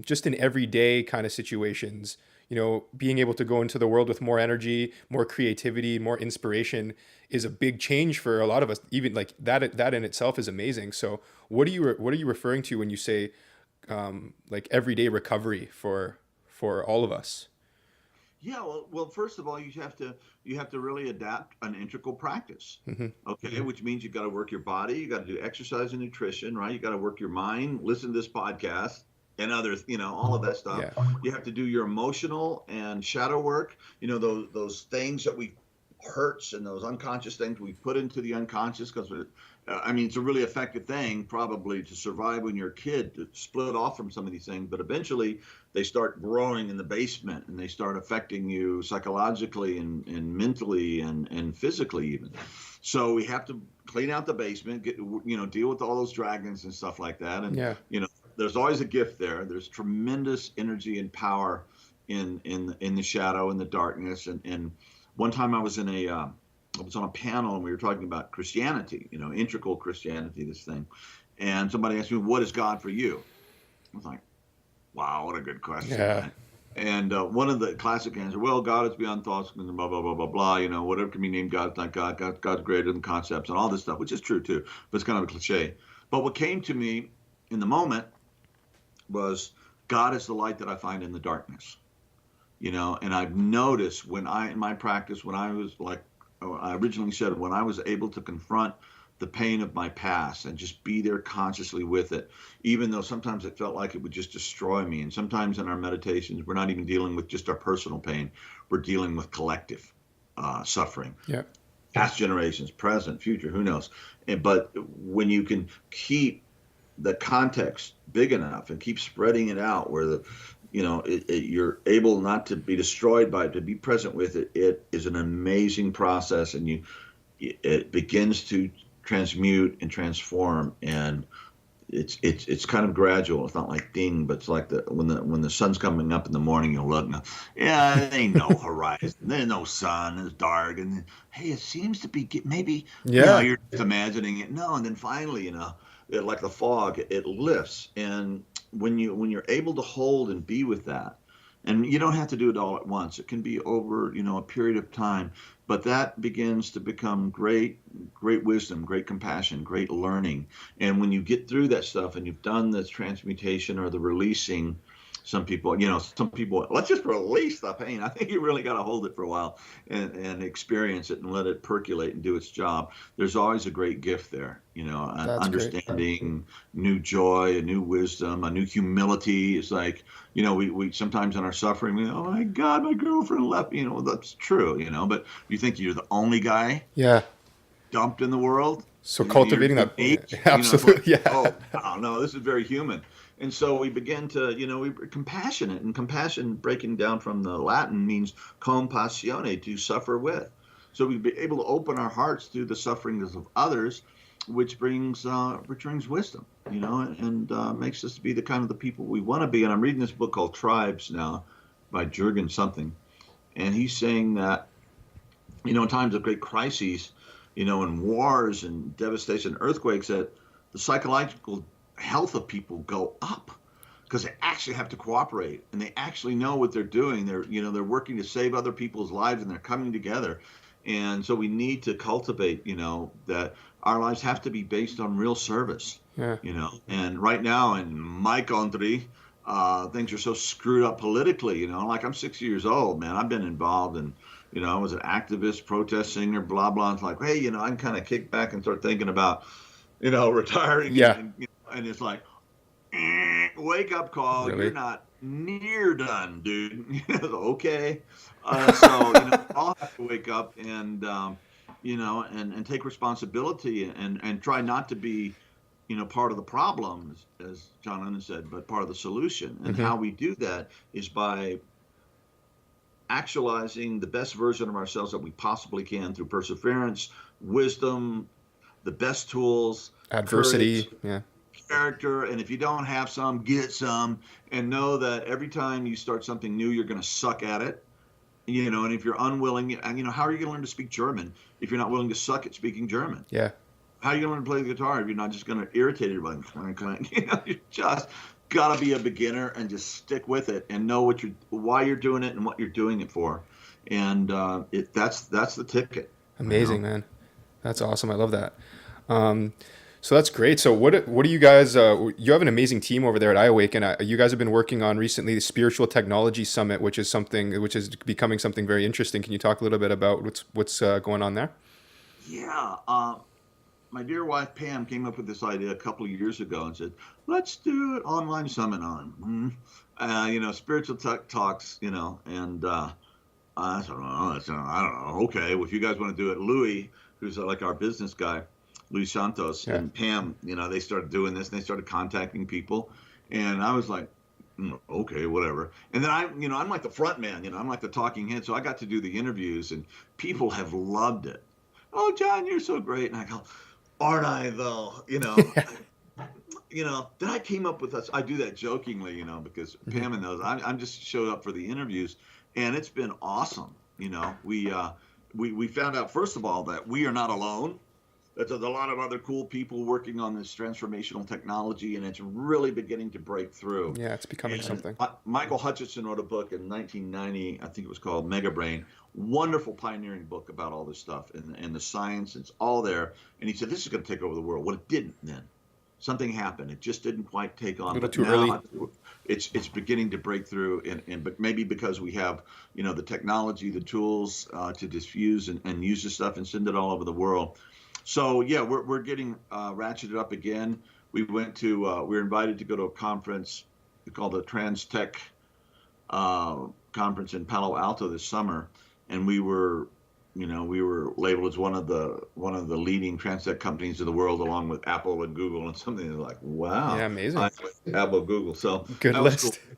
just in everyday kind of situations, being able to go into the world with more energy, more creativity, more inspiration is a big change for a lot of us. Even like that in itself is amazing. So what are you referring to when you say like everyday recovery for all of us? Yeah, well, first of all, you have to really adapt an integral practice. Mm-hmm. Okay, which means you've got to work your body, you got to do exercise and nutrition, right? You got to work your mind, listen to this podcast and others, all of that stuff. Yeah. You have to do your emotional and shadow work. Those things that we hurts and those unconscious things we put into the unconscious, because it's a really effective thing probably to survive when you're a kid, to split off from some of these things, but eventually they start growing in the basement and they start affecting you psychologically and mentally and physically even. So we have to clean out the basement, deal with all those dragons and stuff like that. And there's always a gift there. There's tremendous energy and power in the shadow and the darkness. And one time I was on a panel and we were talking about Christianity, integral Christianity, this thing. And somebody asked me, what is God for you? I was like, wow, what a good question. Yeah. And one of the classic answers, well, God is beyond thoughts, and blah, blah, blah, blah, blah. Whatever can be named God, it's not God. God's greater than concepts and all this stuff, which is true too, but it's kind of a cliche. But what came to me in the moment was God is the light that I find in the darkness. And I've noticed in my practice, when I was like, I originally said, when I was able to confront the pain of my past and just be there consciously with it, even though sometimes it felt like it would just destroy me. And sometimes in our meditations, we're not even dealing with just our personal pain. We're dealing with collective suffering. Yeah. Past generations, present, future, who knows? But when you can keep the context big enough and keep spreading it out where you're able not to be destroyed by it, to be present with it, it is an amazing process, and it begins to transmute and transform, and it's kind of gradual. It's not like ding, but it's like when the sun's coming up in the morning, you'll look and there ain't no horizon, there's no sun, it's dark, and then, hey, it seems to be maybe you're just imagining it. No, and then finally, like the fog, it lifts, and when you're able to hold and be with that, and you don't have to do it all at once. It can be over, a period of time, but that begins to become great wisdom, great compassion, great learning. And when you get through that stuff and you've done the transmutation or the releasing, some people, let's just release the pain. I think you really got to hold it for a while and experience it and let it percolate and do its job. There's always a great gift there, an That's great. understanding, new joy, a new wisdom, a new humility. It's like, we sometimes in our suffering, oh my God, my girlfriend left. That's true, but you think you're the only guy Yeah. dumped in the world. So You're cultivating that, unique. It's like, absolutely, yeah. oh, no, this is very human. And so we begin to, we were compassionate, and compassion, breaking down from the Latin, means compassione, to suffer with. So we'd be able to open our hearts through the sufferings of others, which brings wisdom, and makes us be the kind of the people we want to be. And I'm reading this book called Tribes now by Jürgen something, and he's saying that, in times of great crises, and wars and devastation, earthquakes, that the psychological health of people go up because they actually have to cooperate and they actually know what they're doing. They're working to save other people's lives and they're coming together. And so we need to cultivate, that our lives have to be based on real service, Yeah. And right now in my country, things are so screwed up politically, like I'm 60 years old, man. I've been involved in, I was an activist, protest singer, blah, blah. It's like, hey, I can kind of kick back and start thinking about, retiring. Yeah. And it's like, wake up call. Really? You're not near done, dude. Okay. So, I'll have to wake up and, and take responsibility and try not to be, part of the problem, as John Lennon said, but part of the solution. And how we do that is by actualizing the best version of ourselves that we possibly can through perseverance, wisdom, the best tools, Adversity. courage, Yeah. character. And if you don't have some, get some, and know that every time you start something new, you're going to suck at it. And if you're unwilling, and how are you going to learn to speak German if you're not willing to suck at speaking German? Yeah. How are you going to learn to play the guitar if you're not just going to irritate everybody? You just got to be a beginner and just stick with it and know why you're doing it and what you're doing it for. And that's the ticket. Amazing, man. That's awesome. I love that. So that's great. So what do you guys, you have an amazing team over there at iAwake, and you guys have been working on recently the Spiritual Technology Summit, which is becoming something very interesting. Can you talk a little bit about what's going on there? Yeah. My dear wife, Pam, came up with this idea a couple of years ago and said, let's do an online summit on, spiritual talks, and I said, I don't know. Okay, well, if you guys want to do it, Louis, who's like our business guy, Luis Santos, and Pam, they started doing this and they started contacting people. And I was like, okay, whatever. And then I'm like the front man, I'm like the talking head. So I got to do the interviews and people have loved it. Oh, John, you're so great. And I go, aren't I though? Then I came up with I do that jokingly, because Pam and those, I'm just showed up for the interviews and it's been awesome. We found out, first of all, that we are not alone. That there's a lot of other cool people working on this transformational technology, and it's really beginning to break through. Yeah, it's becoming something. Michael Hutchinson wrote a book in 1990, I think it was called Mega Brain. Wonderful pioneering book about all this stuff and the science. It's all there. And he said, this is going to take over the world. Well, it didn't then. Something happened. It just didn't quite take on. A little too early. It's beginning to break through, but maybe because we have, the technology, the tools to diffuse and use this stuff and send it all over the world. So yeah, we're getting ratcheted up again. We were invited to go to a conference called the Trans Tech conference in Palo Alto this summer, and we were labeled as one of the leading trans tech companies in the world, along with Apple and Google and something. Like, wow, yeah, amazing. Apple, Google, so good list. Cool.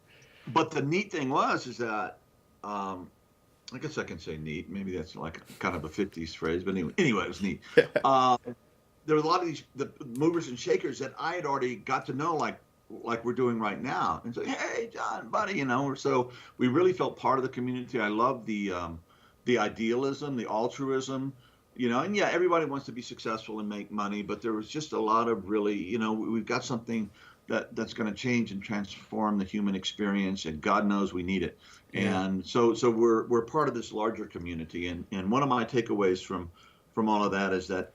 But the neat thing is that. I guess I can say neat. Maybe that's like kind of a 50s phrase, but anyway, it was neat. There were a lot of the movers and shakers that I had already got to know, like we're doing right now, and say, hey, John, buddy, So we really felt part of the community. I love the idealism, the altruism, and yeah, everybody wants to be successful and make money, but there was just a lot of really, we've got something that's going to change and transform the human experience, and God knows we need it. Yeah. And so we're part of this larger community, and one of my takeaways from all of that is that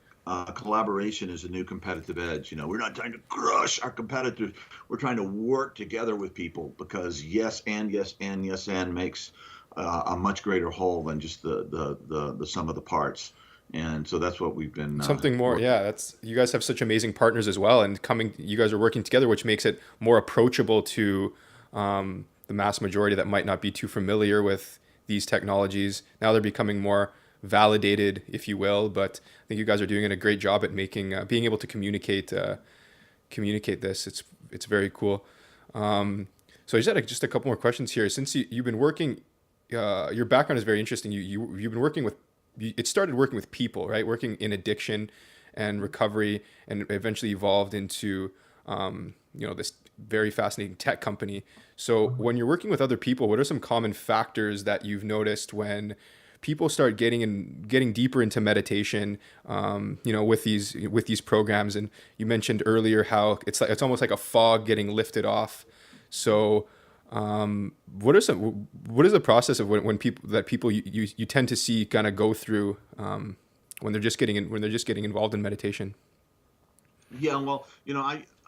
collaboration is a new competitive edge. We're not trying to crush our competitors. We're trying to work together with people, because yes and yes and yes and makes a much greater whole than just the sum of the parts. And so that's what we've been Something more, working. yeah. That's, you guys have such amazing partners as well, and you guys are working together, which makes it more approachable to the mass majority that might not be too familiar with these technologies. Now they're becoming more validated, if you will. But I think you guys are doing a great job at making being able to communicate this. It's very cool. So I just had just a couple more questions here. Since you've been working, your background is very interesting. You've been working with, it started working with people, right? Working in addiction and recovery, and eventually evolved into this very fascinating tech company. So when you're working with other people, what are some common factors that you've noticed when people start getting deeper into meditation, with these programs? And you mentioned earlier how it's almost like a fog getting lifted off. So what is the process of when people you tend to see kind of go through when they're just getting involved in meditation? Yeah, well,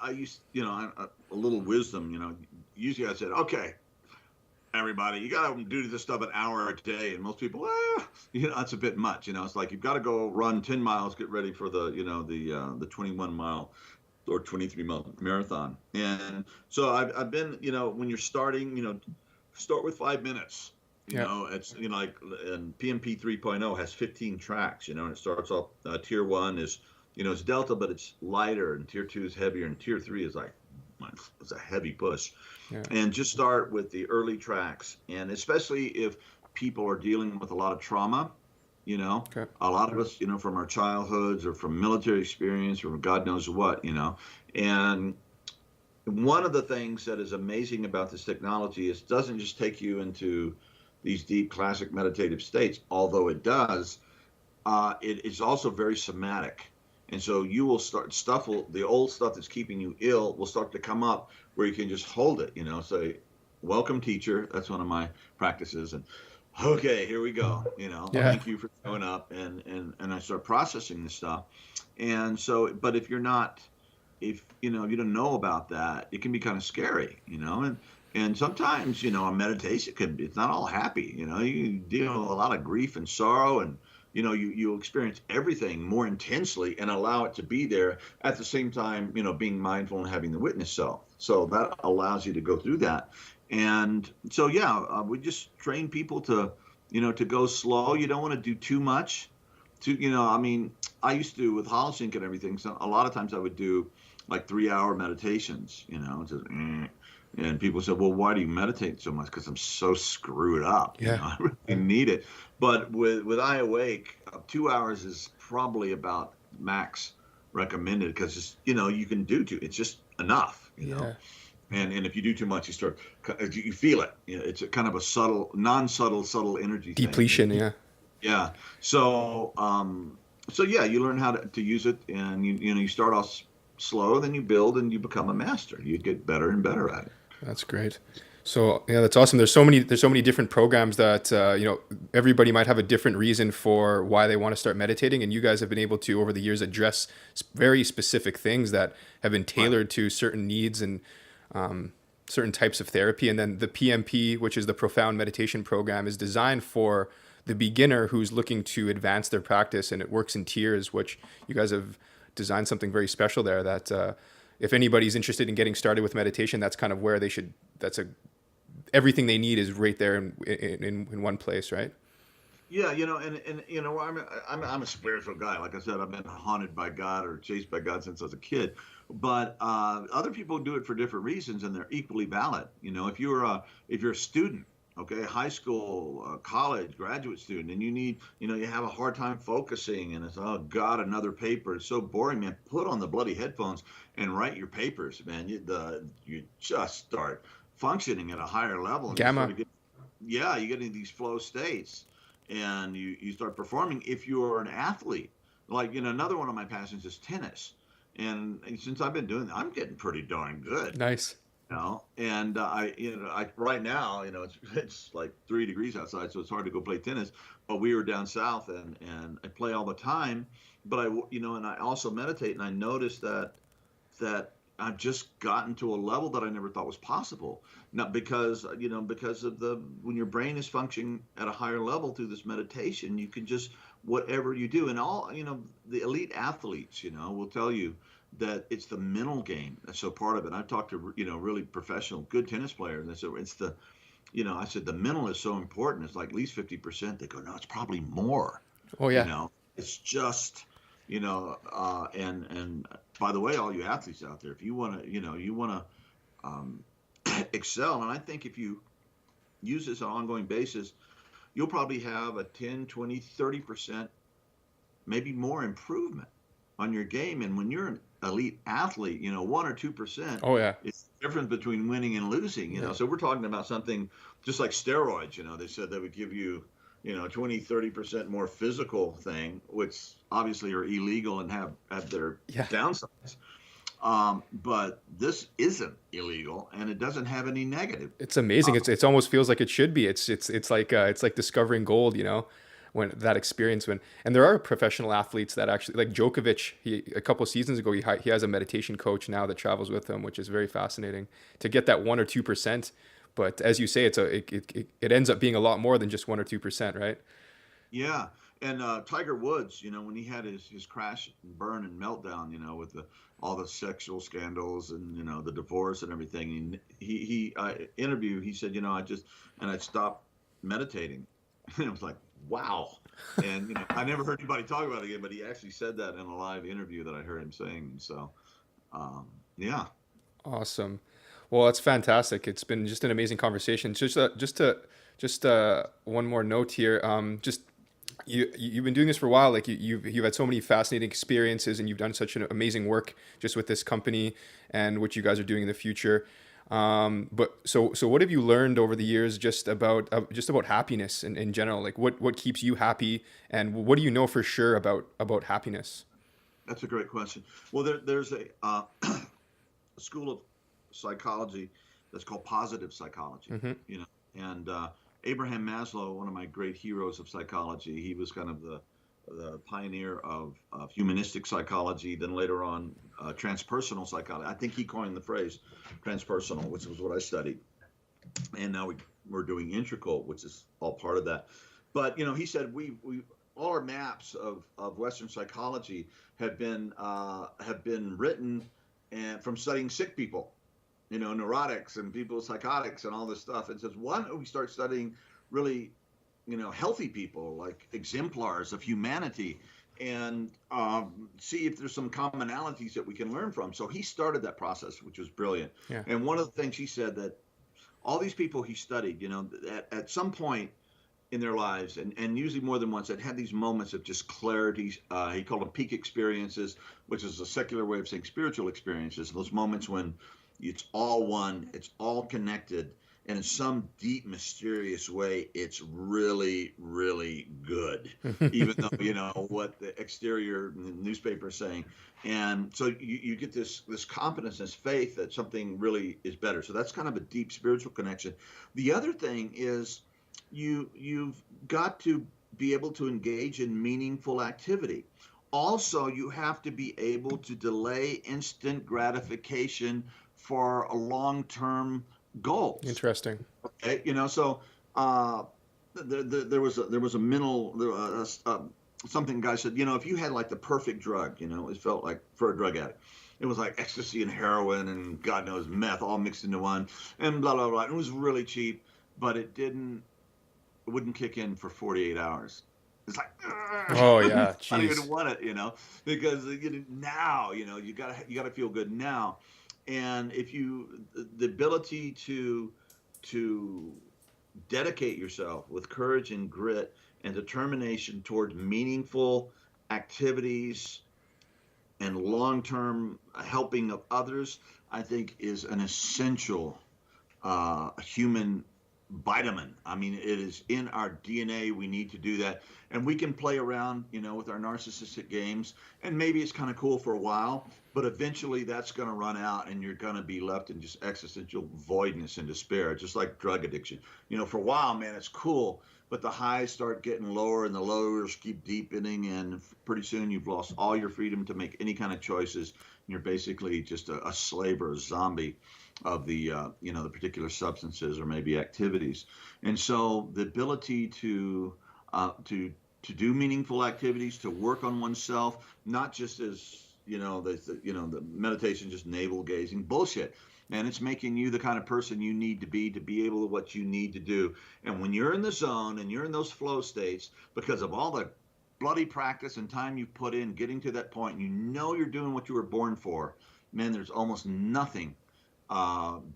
I used, a little wisdom, usually I said, okay, everybody, you got to do this stuff an hour a day. And most people, that's a bit much. It's like, you've got to go run 10 miles, get ready for the 21 mile or 23-mile marathon. And so I've been, when you're starting, start with 5 minutes. Yeah. It's, like, and PMP 3.0 has 15 tracks, and it starts off, tier 1 is, it's delta, but it's lighter, and tier 2 is heavier, and tier 3 is like, it's a heavy push. Yeah. And just start with the early tracks. And especially if people are dealing with a lot of trauma, Okay. a lot of us, from our childhoods or from military experience or God knows what, and one of the things that is amazing about this technology is it doesn't just take you into these deep classic meditative states, although it does. It is also very somatic. And so you will start the old stuff that's keeping you ill will start to come up where you can just hold it, say, welcome teacher. That's one of my practices. And okay, here we go. Yeah. Thank you for showing up. And I start processing this stuff. And so, but if you don't know about that, it can be kind of scary, and sometimes, a meditation it's not all happy, you deal with a lot of grief and sorrow, and you'll experience everything more intensely and allow it to be there at the same time, being mindful and having the witness self. So that allows you to go through that. And so, we just train people to, to go slow. You don't want to do too much. I used to, with Holosync and everything, so a lot of times I would do like 3-hour meditations, just, and people said, well, why do you meditate so much? Because I'm so screwed up. Yeah. I really need it. But with iAwake, 2 hours is probably about max recommended, because you can do it's just enough, Yeah. And if you do too much, you feel it. It's a kind of a subtle energy Depletion. thing. Yeah. Yeah. So you learn how to use it, and you start off slow, then you build and you become a master. You get better and better at it. That's great. So yeah, that's awesome. There's so many different programs that everybody might have a different reason for why they want to start meditating, and you guys have been able to, over the years, address very specific things that have been tailored to certain needs and certain types of therapy. And then the PMP, which is the Profound Meditation Program, is designed for the beginner who's looking to advance their practice, and it works in tiers, which you guys have designed something very special there that if anybody's interested in getting started with meditation, that's kind of where they should, everything they need is right there in one place, right? Yeah, I'm a spiritual guy. Like I said, I've been haunted by God or chased by God since I was a kid. But other people do it for different reasons, and they're equally valid. If you're a student, okay, high school, college, graduate student, and you have a hard time focusing, and it's, oh God, another paper. It's so boring, man. Put on the bloody headphones and write your papers, man. You just start functioning at a higher level. And Gamma. you get into these flow states, and you start performing. If you're an athlete, like, another one of my passions is tennis. And since I've been doing that, I'm getting pretty darn good. Nice. And I right now, it's like 3 degrees outside, so it's hard to go play tennis. But we were down south, and I play all the time. but and I also meditate, and I noticed that I've just gotten to a level that I never thought was possible. Not because, because of when your brain is functioning at a higher level through this meditation, you can just, whatever you do. And the elite athletes, will tell you that it's the mental game that's so part of it. I've talked to, really professional, good tennis players. And I said, I said, the mental is so important. It's like at least 50%. They go, no, it's probably more, Oh you yeah. know, it's just, and by the way, all you athletes out there, if you want to, um, excel, and I think if you use this on an ongoing basis, you'll probably have a 10, 20, 30%, maybe more improvement on your game. And when you're an elite athlete, 1 or 2%, Oh yeah. it's the difference between winning and losing, Yeah. So we're talking about something just like steroids, they said they would give you, 20, 30% more physical thing, which obviously are illegal and have their Yeah. downsides. But this isn't illegal, and it doesn't have any negative. It's amazing. It's almost feels like it should be. It's like discovering gold, when that experience when and there are professional athletes that actually like Djokovic. A couple of seasons ago, he has a meditation coach now that travels with him, which is very fascinating to get that 1 or 2%. But as you say, it ends up being a lot more than just 1 or 2%, right? Yeah. And Tiger Woods, when he had his crash and burn and meltdown, with all the sexual scandals and, the divorce and everything, he interview, he said, I stopped meditating. And it was like, wow. And, I never heard anybody talk about it again, but he actually said that in a live interview that I heard him saying. So, yeah. Awesome. Well, that's fantastic. It's been just an amazing conversation. Just one more note here. Just you've been doing this for a while. Like you've had so many fascinating experiences, and you've done such an amazing work just with this company and what you guys are doing in the future. But so what have you learned over the years just about happiness in general? Like what keeps you happy, and what do you know for sure about happiness? That's a great question. Well, there's a school of psychology that's called positive psychology, Mm-hmm. and Abraham Maslow, one of my great heroes of psychology, he was kind of the pioneer of humanistic psychology, then later on transpersonal psychology. I think he coined the phrase transpersonal, which was what I studied, and now we're doing integral, which is all part of that. But he said we all our maps of Western psychology have been written and from studying sick people, neurotics and people psychotics and all this stuff. And says, why don't we start studying really, healthy people, like exemplars of humanity, and see if there's some commonalities that we can learn from. So he started that process, which was brilliant. Yeah. And one of the things he said, that all these people he studied, at some point in their lives, and usually more than once, that had these moments of just clarity. He called them peak experiences, which is a secular way of saying spiritual experiences. Those moments when it's all one, it's all connected, and in some deep, mysterious way, it's really, really good, even though what the exterior newspaper is saying. And so you get this confidence, this faith that something really is better. So that's kind of a deep spiritual connection. The other thing is you've got to be able to engage in meaningful activity. Also, you have to be able to delay instant gratification for a long-term goals. Interesting. Okay, so there was a mental something guy said, if you had like the perfect drug, it felt like for a drug addict, it was like ecstasy and heroin and God knows meth all mixed into one, and blah blah blah. It was really cheap, but it wouldn't kick in for 48 hours. It's like, Oh yeah, I don't even jeez. want it, because now, you gotta feel good now. And if the ability to dedicate yourself with courage and grit and determination toward meaningful activities and long-term helping of others, I think is an essential human vitamin. I mean, it is in our DNA. We need to do that. And we can play around, with our narcissistic games. And maybe it's kind of cool for a while, but eventually that's going to run out and you're going to be left in just existential voidness and despair, just like drug addiction. For a while, man, it's cool, but the highs start getting lower and the lows keep deepening. And pretty soon you've lost all your freedom to make any kind of choices. And you're basically just a slave or a zombie of the the particular substances or maybe activities. And so the ability to do meaningful activities, to work on oneself, not just as the meditation just navel gazing bullshit. And it's making you the kind of person you need to be able to what you need to do. And when you're in the zone and you're in those flow states, because of all the bloody practice and time you've put in getting to that point, you're doing what you were born for, man, there's almost nothing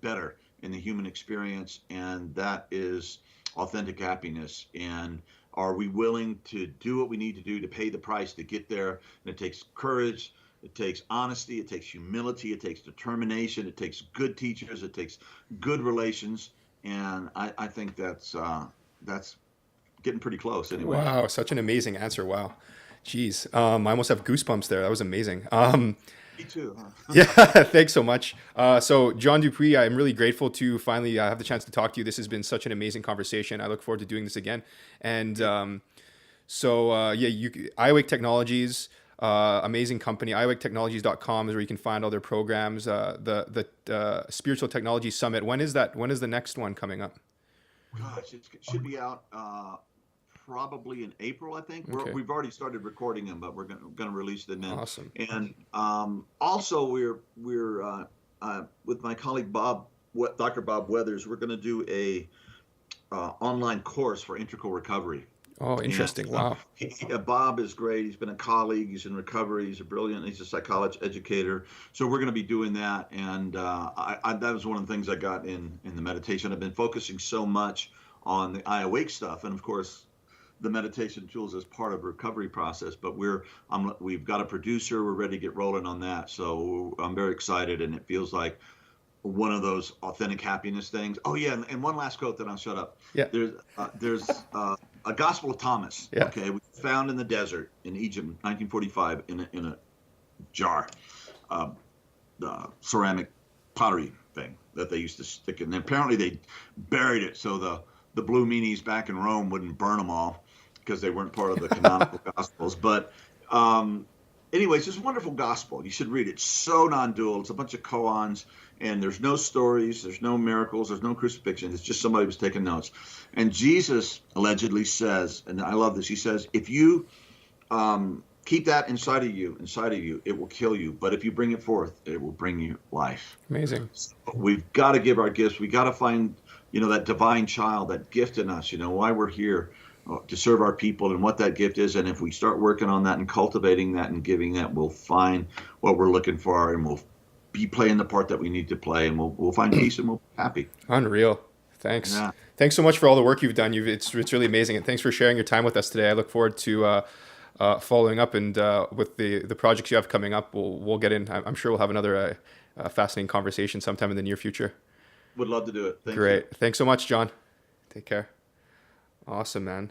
better in the human experience, and that is authentic happiness. And are we willing to do what we need to do to pay the price to get there? And it takes courage, it takes honesty, it takes humility, it takes determination, it takes good teachers, it takes good relations, and I think that's getting pretty close anyway. Wow, such an amazing answer. Wow. Jeez. I almost have goosebumps there. That was amazing. Me too. Huh? Yeah, thanks so much. So John du Puy, I'm really grateful to finally have the chance to talk to you. This has been such an amazing conversation. I look forward to doing this again. And iAwake Technologies, amazing company. iAwakeTechnologies.com is where you can find all their programs. The Spiritual Technology Summit. When is that? When is the next one coming up? Gosh, it should be out probably in April, I think. Okay. We've already started recording them, but we're going to release them then. Awesome. And also, we're with my colleague Dr. Bob Weathers, we're going to do a online course for integral recovery. Oh, interesting. Wow. Bob is great. He's been a colleague. He's in recovery. He's a psychology educator. So we're going to be doing that. And that was one of the things I got in the meditation. I've been focusing so much on the iAwake stuff. And of course, the meditation tools as part of the recovery process. But we've got a producer. We're ready to get rolling on that. So I'm very excited. And it feels like one of those authentic happiness things. Oh, yeah. And one last quote, then I'll shut up. Yeah. There's a Gospel of Thomas. Yeah. Okay, we found in the desert in Egypt, 1945, in a jar, the ceramic pottery thing that they used to stick in. And apparently they buried it so the blue meanies back in Rome wouldn't burn them all because they weren't part of the canonical Gospels. But anyways, it's a wonderful gospel. You should read it. It's so non-dual. It's a bunch of koans, and there's no stories, there's no miracles, there's no crucifixion. It's just somebody was taking notes. And Jesus allegedly says, and I love this, he says, if you keep that inside of you, it will kill you. But if you bring it forth, it will bring you life. Amazing. So we've got to give our gifts. We got to find, that divine child, that gift in us, why we're here. To serve our people and what that gift is. And if we start working on that and cultivating that and giving that, we'll find what we're looking for, and we'll be playing the part that we need to play, and we'll find peace and we'll be happy. Unreal. Thanks. Yeah. Thanks so much for all the work you've done. It's really amazing. And thanks for sharing your time with us today. I look forward to following up and with the projects you have coming up. We'll get in. I'm sure we'll have another fascinating conversation sometime in the near future. Would love to do it. Thank you. Great. Thanks so much, John. Take care. Awesome, man.